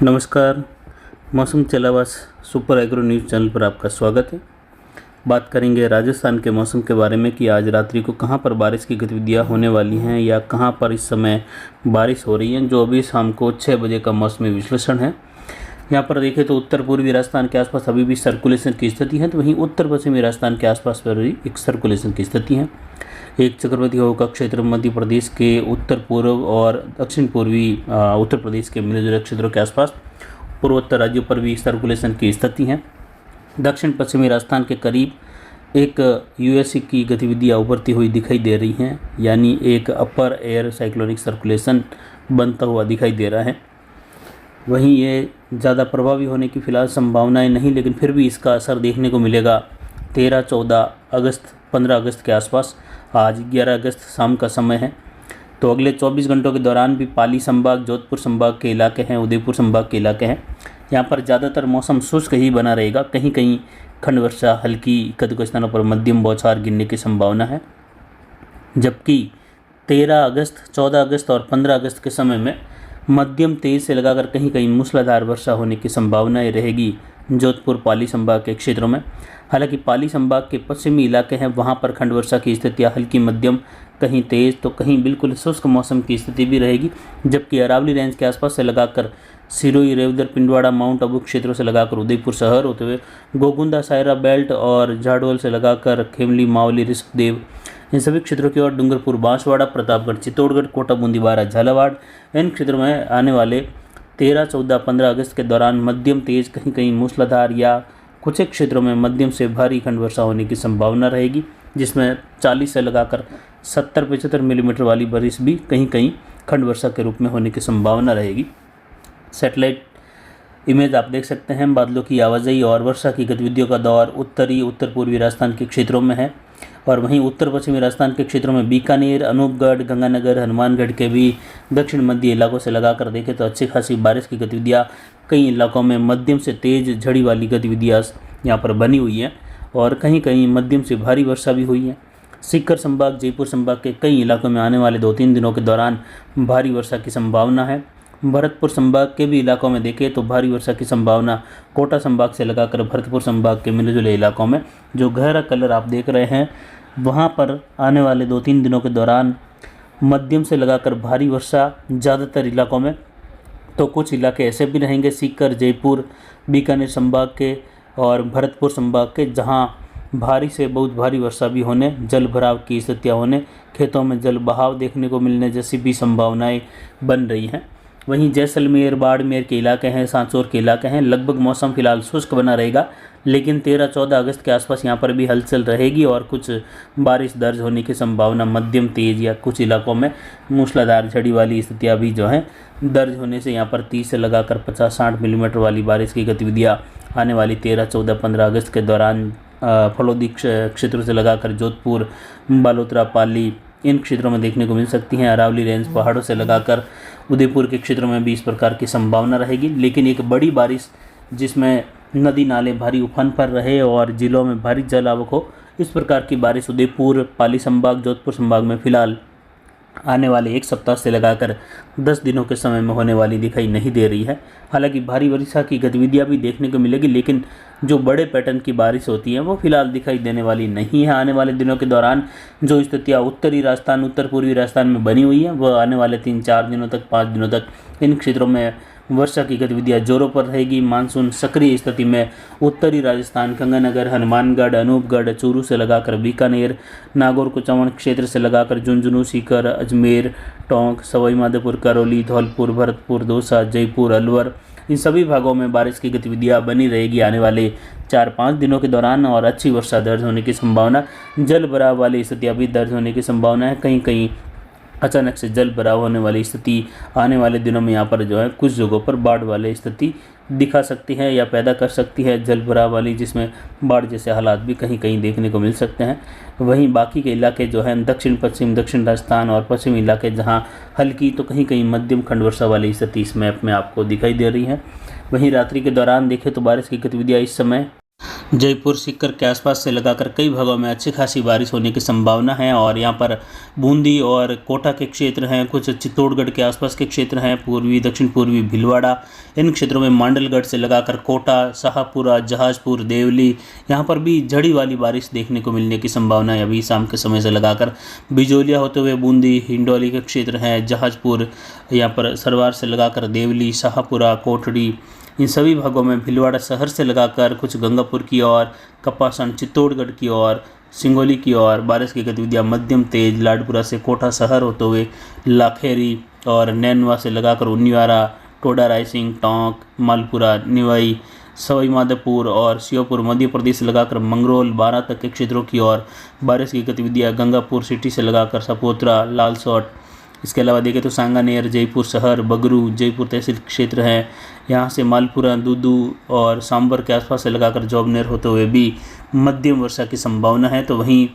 नमस्कार। मौसम चलावास super agro news channel पर आपका स्वागत है। बात करेंगे राजस्थान के मौसम के बारे में कि आज रात्रि को कहां पर बारिश की गतिविधियां होने वाली हैं या कहां पर इस समय बारिश हो रही है। जो अभी शाम को 6 बजे का मौसमी विश्लेषण है। यहां पर देखें तो उत्तर पूर्वी राजस्थान के आसपास अभी भी सर्कुलेशन की स्थिति है, तो वहीं उत्तर पश्चिमी राजस्थान के आसपास पर भी एक सर्कुलेशन की स्थिति है। एक चक्रवाती हवा का क्षेत्र मध्य प्रदेश के उत्तर पूर्व और दक्षिण पूर्वी उत्तर प्रदेश के मिले जुले क्षेत्रों के आसपास पूर्वोत्तर राज्यों पर भी सर्कुलेशन की स्थिति है। दक्षिण पश्चिमी राजस्थान के करीब एक यूएसए की गतिविधियाँ उभरती हुई दिखाई दे रही हैं, यानी एक अपर एयर साइक्लोनिक सर्कुलेशन बनता हुआ दिखाई दे रहा है। वहीं ये ज़्यादा प्रभावी होने की फ़िलहाल संभावनाएं नहीं, लेकिन फिर भी इसका असर देखने को मिलेगा 13, 14 अगस्त, 15 अगस्त के आसपास। आज 11 अगस्त शाम का समय है, तो अगले 24 घंटों के दौरान भी पाली संभाग, जोधपुर संभाग के इलाके हैं, उदयपुर संभाग के इलाके हैं, यहाँ पर ज़्यादातर मौसम शुष्क ही बना रहेगा। कहीं कहीं खंड वर्षा, हल्की कई स्थानों पर मध्यम बौछार गिरने की संभावना है। जबकि 13 अगस्त, 14 अगस्त और 15 अगस्त के समय में मध्यम तेज से लगाकर कहीं कहीं मूसलाधार वर्षा होने की संभावनाएं रहेगी जोधपुर, पाली संभाग के क्षेत्रों में। हालांकि पाली संभाग के पश्चिमी इलाके हैं, वहां पर खंड वर्षा की स्थितियां हल्की मध्यम, कहीं तेज तो कहीं बिल्कुल शुष्क मौसम की स्थिति भी रहेगी। जबकि अरावली रेंज के आसपास से लगाकर सिरोही, रेवदर, पिंडवाड़ा, माउंट आबू क्षेत्रों से लगाकर उदयपुर शहर होते हुए गोगुंदा, सायरा बेल्ट और झाडोल से लगाकर खेमली, मावली, ऋषभदेव, इन सभी क्षेत्रों की ओर डूंगरपुर, बांसवाड़ा, प्रतापगढ़, चित्तौड़गढ़, कोटा, बूंदी, बारा, झालावाड़, इन क्षेत्रों में आने वाले 13, 14, 15 अगस्त के दौरान मध्यम तेज, कहीं कहीं मूसलाधार या कुछ एक क्षेत्रों में मध्यम से भारी खंड वर्षा होने की संभावना रहेगी, जिसमें 40 से लगाकर 70-75 मिलीमीटर वाली बारिश भी कहीं कहीं खंड वर्षा के रूप में होने की संभावना रहेगी। सैटेलाइट इमेज आप देख सकते हैं। बादलों की आवाजाही और वर्षा की गतिविधियों का दौर उत्तरी, उत्तर पूर्वी राजस्थान के क्षेत्रों में है, और वहीं उत्तर पश्चिमी राजस्थान के क्षेत्रों में बीकानेर, अनूपगढ़, गंगानगर, हनुमानगढ़ के भी दक्षिण मध्य इलाकों से लगाकर देखें तो अच्छी खासी बारिश की गतिविधियाँ कई इलाकों में मध्यम से तेज झड़ी वाली गतिविधियाँ यहाँ पर बनी हुई हैं, और कहीं कहीं मध्यम से भारी वर्षा भी हुई है। सीकर संभाग, जयपुर संभाग के कई इलाकों में आने वाले 2-3 दिनों के दौरान भारी वर्षा की संभावना है। भरतपुर संभाग के भी इलाकों में देखें तो भारी वर्षा की संभावना कोटा संभाग से लगाकर भरतपुर संभाग के मिले जुले इलाकों में, जो गहरा कलर आप देख रहे हैं, वहां पर आने वाले 2-3 दिनों के दौरान मध्यम से लगाकर भारी वर्षा ज़्यादातर इलाकों में। तो कुछ इलाके ऐसे भी रहेंगे, सीकर, जयपुर, बीकानेर संभाग के और भरतपुर संभाग के, जहां भारी से बहुत भारी वर्षा भी होने, जल भराव की स्थितियाँ होने, खेतों में जल बहाव देखने को मिलने जैसी भी संभावनाएं बन रही हैं। वहीं जैसलमेर, बाड़मेर के इलाके हैं, सांचौर के इलाके हैं, लगभग मौसम फिलहाल शुष्क बना रहेगा, लेकिन 13-14 अगस्त के आसपास यहाँ पर भी हलचल रहेगी और कुछ बारिश दर्ज होने की संभावना मध्यम तेज या कुछ इलाकों में मूसलाधार झड़ी वाली स्थितियाँ भी जो हैं दर्ज होने से यहाँ पर 30 से लगाकर 50-60 मिलीमीटर वाली बारिश की गतिविधियाँ आने वाली 13, 14, 15 अगस्त के दौरान फलोदी क्षेत्रों से लगाकर जोधपुर, बालोतरा, पाली, इन क्षेत्रों में देखने को मिल सकती हैं। अरावली रेंज पहाड़ों से लगाकर उदयपुर के क्षेत्रों में भी इस प्रकार की संभावना रहेगी, लेकिन एक बड़ी बारिश जिसमें नदी नाले भारी उफान पर रहे और जिलों में भारी जल आवक हो, इस प्रकार की बारिश उदयपुर, पाली संभाग, जोधपुर संभाग में फिलहाल आने वाले 1 सप्ताह से लगाकर 10 दिनों के समय में होने वाली दिखाई नहीं दे रही है। हालांकि भारी वर्षा की गतिविधियां भी देखने को मिलेगी, लेकिन जो बड़े पैटर्न की बारिश होती है वो फिलहाल दिखाई देने वाली नहीं है। आने वाले दिनों के दौरान जो स्थितियाँ उत्तरी राजस्थान, उत्तर पूर्वी राजस्थान में बनी हुई हैं, वह आने वाले 3-4 दिनों तक, 5 दिनों तक इन क्षेत्रों में वर्षा की गतिविधियाँ जोरों पर रहेगी। मानसून सक्रिय स्थिति में उत्तरी राजस्थान, गंगानगर, हनुमानगढ़, अनूपगढ़, चूरू से लगाकर बीकानेर, नागौर, कुचामन क्षेत्र से लगाकर झुंझुनू, सीकर, अजमेर, टोंक, सवाई माधोपुर, करौली, धौलपुर, भरतपुर, दौसा, जयपुर, अलवर, इन सभी भागों में बारिश की गतिविधियाँ बनी रहेगी आने वाले 4-5 दिनों के दौरान, और अच्छी वर्षा दर्ज होने की संभावना, जल भराव वाली स्थितियाँ भी दर्ज होने की संभावना है। कहीं कहीं अचानक से जल भराव होने वाली स्थिति आने वाले दिनों में यहाँ पर जो है कुछ जगहों पर बाढ़ वाली स्थिति दिखा सकती है या पैदा कर सकती है, जल भराव वाली, जिसमें बाढ़ जैसे हालात भी कहीं कहीं देखने को मिल सकते हैं। वहीं बाकी के इलाके जो हैं दक्षिण पश्चिम, दक्षिण राजस्थान और पश्चिमी इलाके, जहाँ हल्की तो कहीं कहीं मध्यम खंड वर्षा वाली स्थिति इस मैप में आपको दिखाई दे रही है। वहीं रात्रि के दौरान देखें तो बारिश की गतिविधियाँ इस समय जयपुर सीकर के आसपास से लगाकर कई भागों में अच्छी खासी बारिश होने की संभावना है और यहाँ पर बूंदी और कोटा के क्षेत्र हैं, कुछ चित्तौड़गढ़ के आसपास के क्षेत्र हैं, पूर्वी दक्षिण पूर्वी भीलवाड़ा, इन क्षेत्रों में मांडलगढ़ से लगाकर कोटा, शाहपुरा, जहाजपुर, देवली, यहाँ पर भी झड़ी वाली बारिश देखने को मिलने की संभावना है। अभी शाम के समय से लगाकर बिजोलिया होते हुए बूंदी, हिंडौली के क्षेत्र हैं, जहाजपुर, यहाँ पर सरवार से लगाकर देवली, शाहपुरा, कोटड़ी, इन सभी भागों में भीलवाड़ा शहर से लगाकर कुछ गंगापुर की ओर, कपासन, चित्तौड़गढ़ की ओर, सिंगोली की ओर बारिश की गतिविधियां मध्यम तेज, लाडपुरा से कोटा शहर होते हुए लाखेरी और नैनवा से लगाकर उन्नीवारा, टोडा रायसिंह, टोंक, मालपुरा, निवाई, सवाई माधोपुर और श्योपुर मध्य प्रदेश से लगाकर मंगरौल, बारां तक के क्षेत्रों की ओर बारिश की गतिविधियां गंगापुर सिटी से लगाकर सपोत्रा, लालसोट, इसके अलावा देखें तो सांगानेर, जयपुर शहर, बगरू, जयपुर तहसील क्षेत्र है, यहाँ से मालपुरा, दूदू और सांबर के आसपास से लगाकर जौबनेर होते हुए भी मध्यम वर्षा की संभावना है। तो वहीं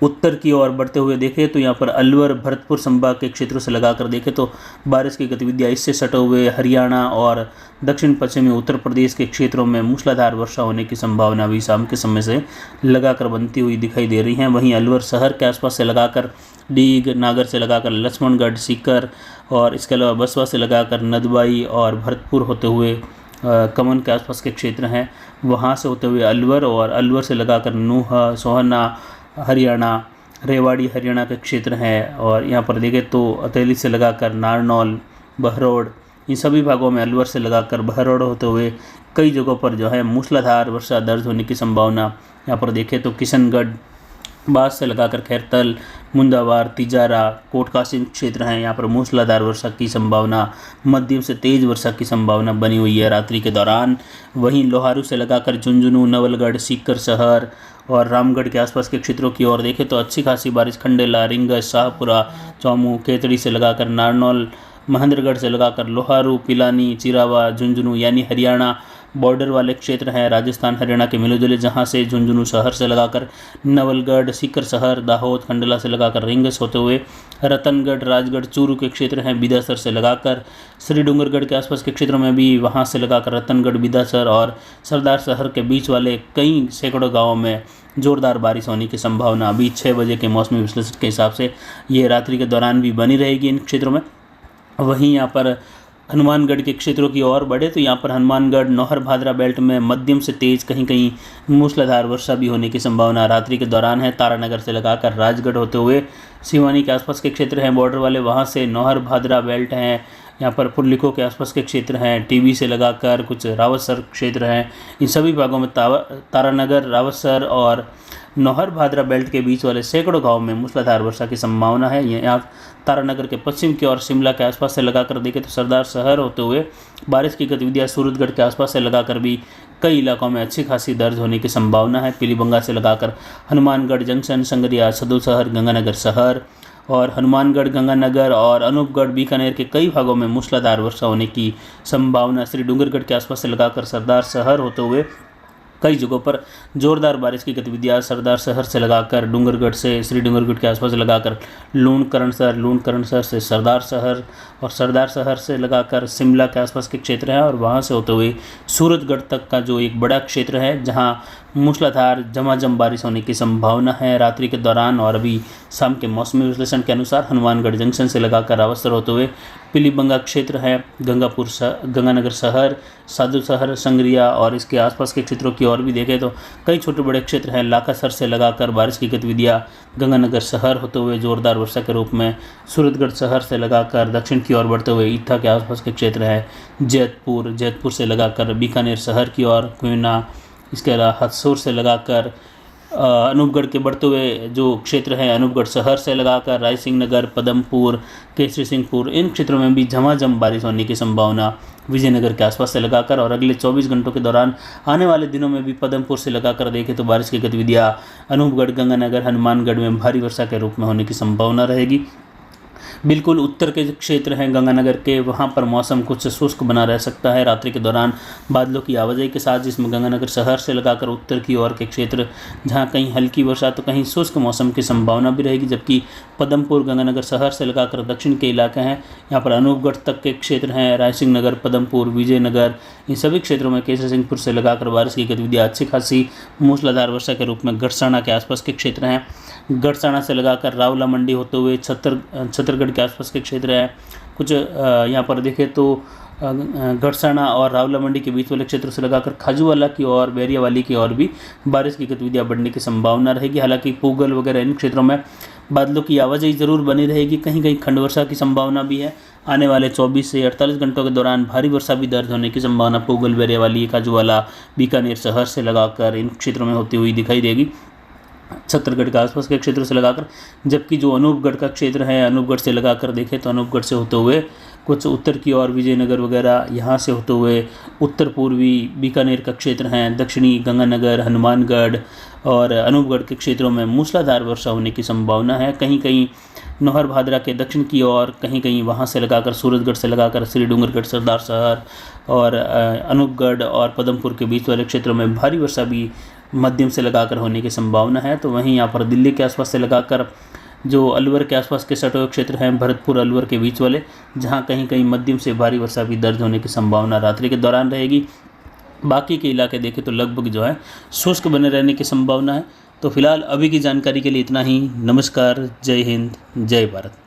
उत्तर की ओर बढ़ते हुए देखें तो यहाँ पर अलवर, भरतपुर संभाग के क्षेत्रों से लगाकर देखें तो बारिश की गतिविधियाँ इससे सटे हुए हरियाणा और दक्षिण पश्चिमी उत्तर प्रदेश के क्षेत्रों में मूसलाधार वर्षा होने की संभावना भी शाम के समय से लगाकर बनती हुई दिखाई दे रही है। वहीं अलवर शहर के आसपास से लगाकर डीग, नागर से लगाकर लक्ष्मणगढ़, सीकर और इसके अलावा बसवा से लगाकर नदवाई और भरतपुर होते हुए कमन के आसपास के क्षेत्र हैं, वहाँ से होते हुए अलवर और अलवर से लगाकर नूह, सोहना हरियाणा, रेवाड़ी हरियाणा के क्षेत्र हैं और यहाँ पर देखें तो अतैली से लगाकर नारनौल, बहरोड, इन सभी भागों में अलवर से लगाकर बहरोड होते हुए कई जगहों पर जो है मूसलाधार वर्षा दर्ज होने की संभावना। यहाँ पर देखें तो किशनगढ़, बास से लगाकर खैरतल, मुंदावार, तिजारा, कोटकासिम क्षेत्र हैं, यहाँ पर मूसलाधार वर्षा की संभावना, मध्यम से तेज वर्षा की संभावना बनी हुई है रात्रि के दौरान। वहीं लोहारू से लगाकर झुंझुनू, नवलगढ़, सीकर शहर और रामगढ़ के आसपास के क्षेत्रों की ओर देखें तो अच्छी खासी बारिश खंडेला, रिंगस, शाहपुरा, चौमू, केतड़ी से लगाकर नारनौल, महेंद्रगढ़ से लगाकर लोहारू, पिलानी, चिरावा, झुंझुनू यानी हरियाणा बॉर्डर वाले क्षेत्र हैं, राजस्थान हरियाणा के मिले जुले, जहाँ से झुंझुनू शहर से लगाकर नवलगढ़, सीकर शहर, दाहोद, खंडला से लगाकर रिंगस होते हुए रतनगढ़, राजगढ़, चूरू के क्षेत्र हैं, बिदासर से लगाकर श्री डूंगरगढ़ के आसपास के क्षेत्रों में भी, वहाँ से लगाकर रतनगढ़, बिदासर और सरदार शहर के बीच वाले कई सैकड़ों गाँवों में जोरदार बारिश होने की संभावना अभी 6 बजे के मौसमी विश्लेषण के हिसाब से ये रात्रि के दौरान भी बनी रहेगी इन क्षेत्रों में। वहीं यहाँ पर हनुमानगढ़ के क्षेत्रों की ओर बढ़े तो यहाँ पर हनुमानगढ़, नौहर भादरा बेल्ट में मध्यम से तेज, कहीं कहीं मूसलाधार वर्षा भी होने की संभावना रात्रि के दौरान है। तारानगर से लगाकर राजगढ़ होते हुए सिवानी के आसपास के क्षेत्र हैं बॉर्डर वाले, वहाँ से नौहर भादरा बेल्ट हैं, यहाँ पर पुरलिको के आसपास के क्षेत्र हैं, टीबी से लगाकर कुछ रावतसर क्षेत्र हैं, इन सभी भागों में तारानगर, रावतसर और नौहर भादरा बेल्ट के बीच वाले सैकड़ों गाँव में मूसलाधार वर्षा की संभावना है। यहाँ तारानगर के पश्चिम की ओर शिमला के आसपास से लगाकर देखें तो सरदार शहर होते हुए बारिश की गतिविधियाँ सूरतगढ़ के आसपास से लगाकर भी कई इलाकों में अच्छी खासी दर्ज होने की संभावना है। पीलीबंगा से लगाकर हनुमानगढ़ जंक्शन, संगरिया, सदो शहर, गंगानगर शहर और हनुमानगढ़, गंगानगर और अनूपगढ़, बीकानेर के कई भागों में मूसलाधार वर्षा होने की संभावना। श्री डूंगरगढ़ के आसपास से लगाकर सरदार शहर होते हुए कई जगहों पर जोरदार बारिश की गतिविधियां सरदार शहर से लगाकर डूंगरगढ़ से श्री डूंगरगढ़ के आसपास लगाकर लूणकरणसर, लूणकरणसर से सरदार शहर और सरदार शहर से लगाकर शिमला के आसपास के क्षेत्र हैं और वहां से होते हुए सूरतगढ़ तक का जो एक बड़ा क्षेत्र है जहां मूसलाधार झमाझम बारिश होने की संभावना है रात्रि के दौरान। और अभी शाम के मौसमी विश्लेषण के अनुसार हनुमानगढ़ जंक्शन से लगाकर रावतसर होते हुए पीलीबंगा क्षेत्र है, गंगानगर शहर, साधु शहर, संगरिया और इसके आसपास के क्षेत्रों की ओर भी देखें तो कई छोटे बड़े क्षेत्र हैं। लाखासर से लगाकर बारिश की गतिविधियां गंगानगर शहर होते हुए जोरदार वर्षा के रूप में, सूरतगढ़ शहर से लगाकर दक्षिण की ओर बढ़ते हुए ईथा के आसपास के क्षेत्र है, जैतपुर से लगाकर बीकानेर शहर की ओर, क्वीना, इसके अलावा हथसूर से लगाकर अनूपगढ़ के बढ़ते हुए जो क्षेत्र हैं, अनूपगढ़ शहर से लगाकर रायसिंह नगर, पदमपुर, केसरी सिंहपुर, इन क्षेत्रों में भी झमाझम बारिश होने की संभावना विजयनगर के आसपास से लगाकर। और अगले 24 घंटों के दौरान आने वाले दिनों में भी पदमपुर से लगाकर देखें तो बारिश की गतिविधियाँ अनूपगढ़, गंगानगर, हनुमानगढ़ में भारी वर्षा के रूप में होने की संभावना रहेगी। बिल्कुल उत्तर के जो क्षेत्र हैं गंगानगर के, वहाँ पर मौसम कुछ शुष्क बना रह सकता है रात्रि के दौरान बादलों की आवाजाही के साथ, जिसमें गंगानगर शहर से लगाकर उत्तर की ओर के क्षेत्र जहाँ कहीं हल्की वर्षा तो कहीं शुष्क मौसम की संभावना भी रहेगी। जबकि पदमपुर गंगानगर शहर से लगाकर दक्षिण के इलाके हैं, यहाँ पर अनूपगढ़ तक के क्षेत्र हैं, रायसिंह नगर, पदमपुर, विजयनगर, इन सभी क्षेत्रों में केसर सिंहपुर से लगाकर बारिश की गतिविधियाँ अच्छी खासी मूसलाधार वर्षा के रूप में गढ़साना के आसपास के क्षेत्र हैं। गढ़साना से लगाकर रावला मंडी होते हुए छतरगढ़ के आसपास के क्षेत्र है। कुछ यहाँ पर देखें तो गढ़साना और रावला मंडी के बीच वाले क्षेत्र से लगाकर खाजूवाला की ओर, बैरियावाली की ओर भी बारिश की गतिविधियाँ बढ़ने की संभावना रहेगी। हालांकि पूगल वगैरह इन क्षेत्रों में बादलों की आवाजाही ज़रूर बनी रहेगी, कहीं कहीं खंड वर्षा की संभावना भी है। आने वाले 24 से 48 घंटों के दौरान भारी वर्षा भी दर्ज होने की संभावना पूगल, बैरियावाली, खाजूवाला, बीकानेर शहर से लगाकर इन क्षेत्रों में होती हुई दिखाई देगी, छत्तरगढ़ के आसपास के क्षेत्रों से लगाकर। जबकि जो अनूपगढ़ का क्षेत्र है, अनूपगढ़ से लगाकर देखें तो अनूपगढ़ से होते हुए कुछ उत्तर की ओर विजयनगर वगैरह यहाँ से होते हुए उत्तर पूर्वी बीकानेर का क्षेत्र हैं, दक्षिणी गंगानगर, हनुमानगढ़ और अनूपगढ़ के क्षेत्रों में मूसलाधार वर्षा होने की संभावना है। कहीं कहीं नौहर भादरा के दक्षिण की ओर, कहीं कहीं वहाँ से लगाकर सूरजगढ़ से लगाकर श्री डूंगरगढ़, सरदार शहर और अनूपगढ़ और पदमपुर के बीच वाले क्षेत्रों में भारी वर्षा भी मध्यम से लगाकर होने की संभावना है। तो वहीं यहाँ पर दिल्ली के आसपास से लगाकर जो अलवर के आसपास के सटे हुए क्षेत्र हैं, भरतपुर अलवर के बीच वाले, जहाँ कहीं कहीं मध्यम से भारी वर्षा भी दर्ज होने की संभावना रात्रि के दौरान रहेगी। बाकी के इलाके देखें तो लगभग जो है शुष्क बने रहने की संभावना है। तो फिलहाल अभी की जानकारी के लिए इतना ही। नमस्कार, जय हिंद, जय भारत।